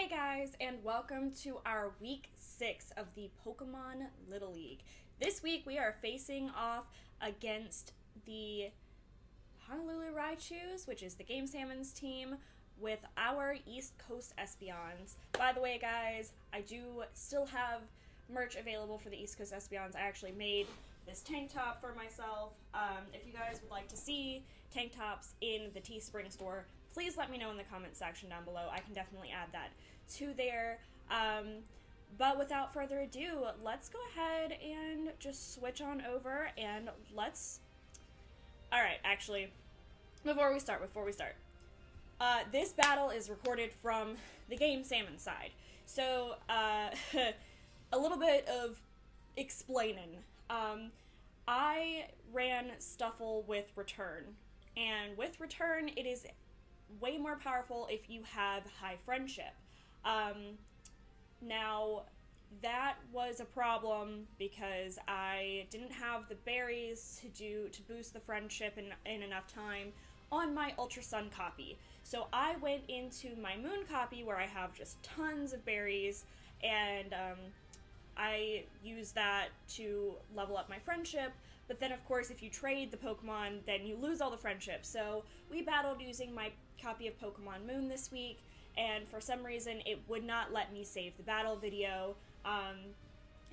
guys, and welcome to our week 6 of the Pokemon Little League. This week we are facing off against the Honolulu Raichus, which is the Game Salmons team, with our East Coast Espeons. By the way, guys, I do still have merch available for the East Coast Espeons. I actually made this tank top for myself. If you guys would like to see tank tops in the Teespring store, please let me know in the comment section down below. I can definitely add that to there. But without further ado, let's go ahead and just switch on over and let's... Alright, actually, before we start, this battle is recorded from the Game Salmon side. So, a little bit of explaining. I ran Stuffle with Return, and with Return, it is way more powerful if you have high friendship. Now, that was a problem because I didn't have the berries to boost the friendship in enough time on my Ultra Sun copy. So I went into my Moon copy where I have just tons of berries, and I use that to level up my friendship. But then, of course, if you trade the Pokemon, then you lose all the friendship. So we battled using my copy of Pokemon Moon this week, and for some reason it would not let me save the battle video.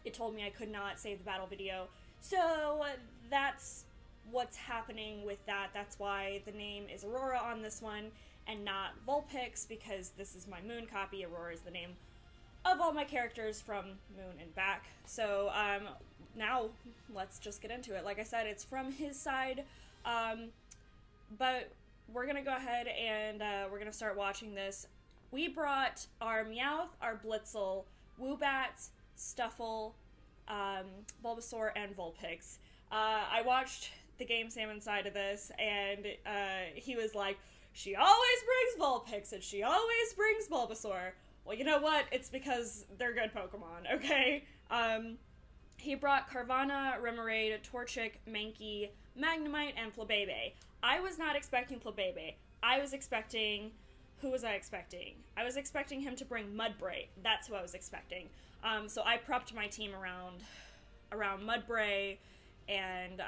It told me I could not save the battle video. So that's what's happening with that. That's why the name is Aurora on this one and not Vulpix, because this is my Moon copy. Aurora is the name of all my characters from Moon and back. So now let's just get into it. Like I said, it's from his side, but we're gonna go ahead and we're gonna start watching this. We brought our Meowth, our Blitzel, Woobat, Stuffle, Bulbasaur, and Vulpix. I watched the Game Salmon side of this, and he was like, she always brings Vulpix, and she always brings Bulbasaur. Well, you know what? It's because they're good Pokemon, okay? He brought Carvanha, Remoraid, Torchic, Mankey, Magnemite, and Flabebe. I was not expecting Flabebe. I was expecting... Who was I expecting? I was expecting him to bring Mudbray. That's who I was expecting. So I prepped my team around Mudbray, and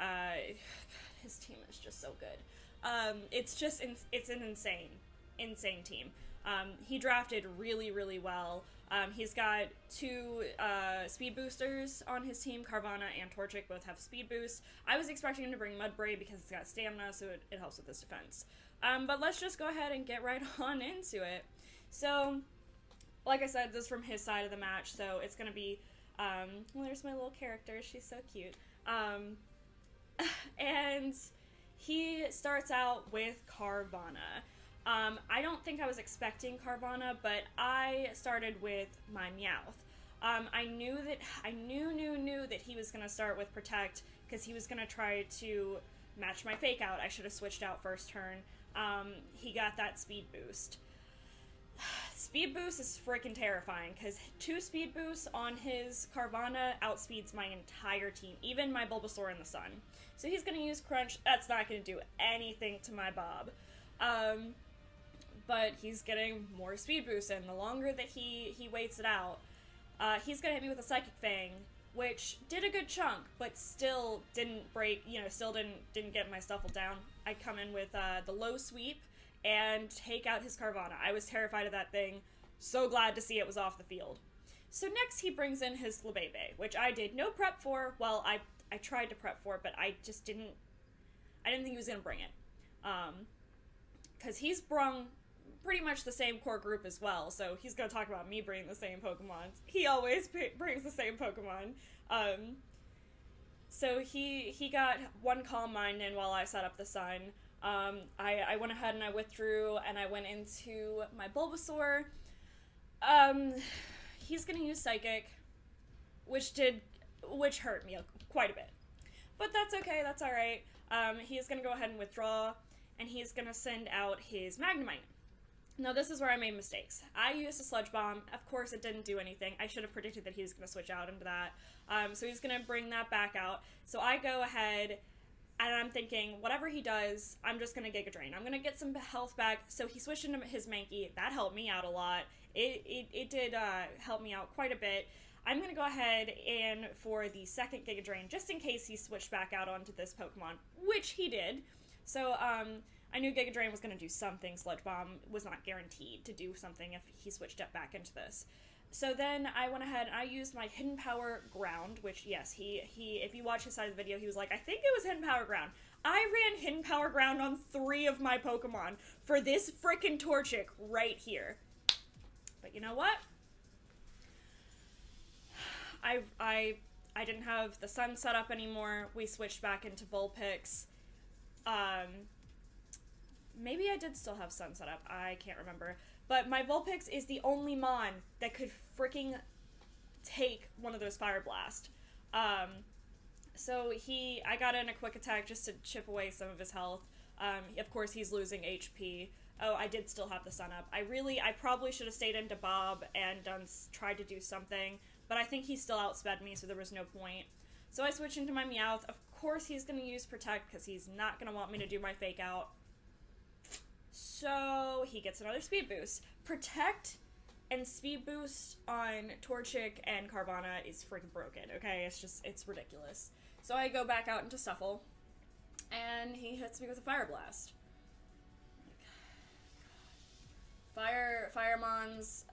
his team is just so good. It's an insane team. He drafted really, really well. He's got 2 speed boosters on his team. Carvanha and Torchic both have speed boost. I was expecting him to bring Mudbray because it's got stamina, so it helps with his defense. But let's just go ahead and get right on into it. So, like I said, this is from his side of the match, so it's going to be, well, there's my little character. She's so cute. And he starts out with Carvanha. I don't think I was expecting Carvanha, but I started with my Meowth. I knew that he was going to start with Protect, because he was going to try to match my Fake Out. I should have switched out first turn. He got that speed boost. Speed boost is freaking terrifying, because 2 speed boosts on his Carvanha outspeeds my entire team, even my Bulbasaur in the sun. So he's going to use Crunch. That's not going to do anything to my Bob. But he's getting more speed boost, and the longer that he waits it out, he's going to hit me with a Psychic Fang, which did a good chunk, but still didn't break, still didn't get my Stuffle down. I come in with the low sweep and take out his Carvanha. I was terrified of that thing. So glad to see it was off the field. So next he brings in his Flabebe, which I did no prep for. Well, I tried to prep for it, but I didn't think he was going to bring it. Because he's brung pretty much the same core group as well, so he's going to talk about me bringing the same Pokemon. He always brings the same Pokemon. So he got 1 Calm Mind in while I set up the Sun. I went ahead and I withdrew, and I went into my Bulbasaur. He's going to use Psychic, which hurt me quite a bit. But that's okay, that's alright. He's going to go ahead and withdraw, and he's going to send out his Magnemite. Now, this is where I made mistakes. I used a Sludge Bomb. Of course, it didn't do anything. I should have predicted that he was going to switch out into that. So he's going to bring that back out. So I go ahead And I'm thinking, whatever he does, I'm just gonna Giga Drain. I'm gonna get some health back. So he switched into his Mankey. That helped me out a lot. It did help me out quite a bit. I'm gonna go ahead and for the second Giga Drain, just in case he switched back out onto this Pokemon, which he did. So I knew Giga Drain was gonna do something. Sludge Bomb was not guaranteed to do something if he switched it back into this. So then I went ahead and I used my Hidden Power Ground, which, yes, he if you watch his side of the video, he was like, I think it was Hidden Power Ground. I ran Hidden Power Ground on 3 of my Pokemon for this frickin' Torchic right here. But you know what? I didn't have the sun set up anymore. We switched back into Vulpix. Maybe I did still have sun set up. I can't remember. But my Vulpix is the only Mon that could freaking take one of those Fire Blast. So I got in a quick attack just to chip away some of his health. Of course, he's losing HP. Oh, I did still have the sun up. I probably should have stayed into Bob and tried to do something, but I think he still outsped me, so there was no point. So I switched into my Meowth. Of course, he's going to use Protect, because he's not going to want me to do my Fake Out. So he gets another Speed Boost. Protect and Speed Boost on Torchic and Carvanha is freaking broken, okay? It's ridiculous. So I go back out into Stuffle, and he hits me with a Fire Blast. Firemons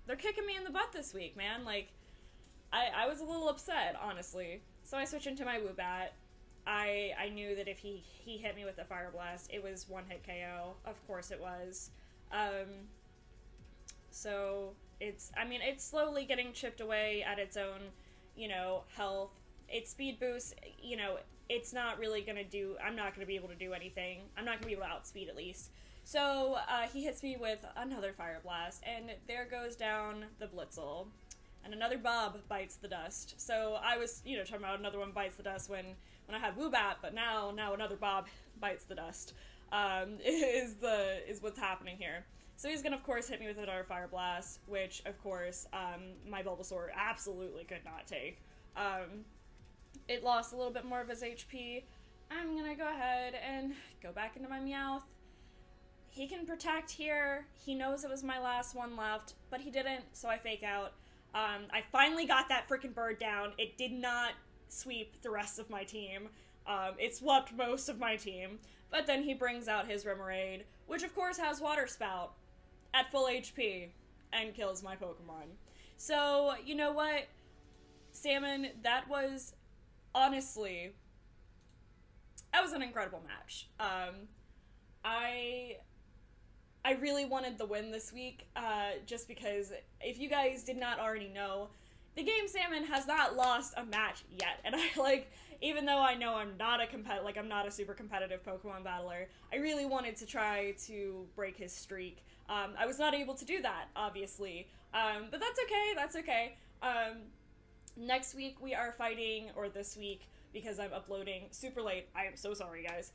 they're kicking me in the butt this week, man. Like, I was a little upset, honestly. So I switched into my Woobat. I knew that if he hit me with a Fire Blast, it was one-hit KO. Of course it was. So it's slowly getting chipped away at its own, health. Its Speed Boost, it's not really gonna do, I'm not gonna be able to do anything. I'm not gonna be able to outspeed at least. So, he hits me with another Fire Blast, and there goes down the Blitzel. And another Bob bites the dust. So I was, talking about another one bites the dust when I had Woobat, but now another Bob bites the dust, is what's happening here. So he's gonna, of course, hit me with another Fire Blast, which, of course, my Bulbasaur absolutely could not take. It lost a little bit more of his HP. I'm gonna go ahead and go back into my Meowth. He can Protect here. He knows it was my last one left, but he didn't, so I Fake Out. I finally got that freaking bird down. It did not sweep the rest of my team. It swept most of my team. But then he brings out his Remoraid, which of course has Water Spout at full HP, and kills my Pokemon. So, you know what? Salmon, that was, honestly, that was an incredible match. I really wanted the win this week, just because, if you guys did not already know, the game Salmon has not lost a match yet, and even though I know I'm not I'm not a super competitive Pokemon battler, I really wanted to try to break his streak. I was not able to do that, obviously, but that's okay. Next week we are fighting, or this week, because I'm uploading super late. I am so sorry, guys.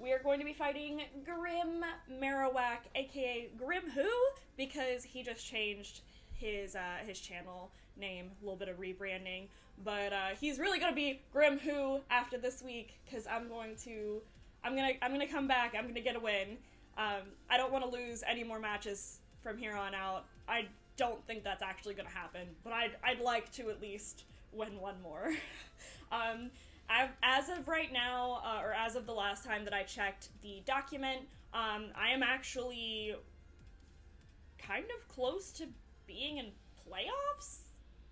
We are going to be fighting Grim Marowak, aka Grim Who? Because he just changed his channel name, a little bit of rebranding. But he's really gonna be Grim Who after this week, because I'm gonna come back. I'm gonna get a win. I don't want to lose any more matches from here on out. I don't think that's actually gonna happen, but I'd like to at least win one more. As of right now, or as of the last time that I checked the document, I am actually kind of close to being in playoffs?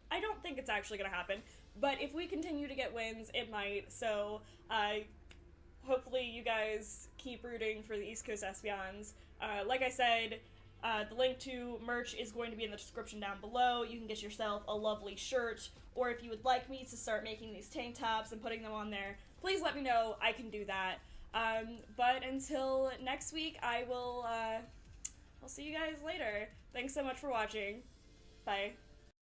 I don't think it's actually going to happen, but if we continue to get wins, it might, so hopefully you guys keep rooting for the East Coast Espeons. Like I said, the link to merch is going to be in the description down below. You can get yourself a lovely shirt, or if you would like me to start making these tank tops and putting them on there, please let me know. I can do that. But until next week, I'll see you guys later. Thanks so much for watching. Bye.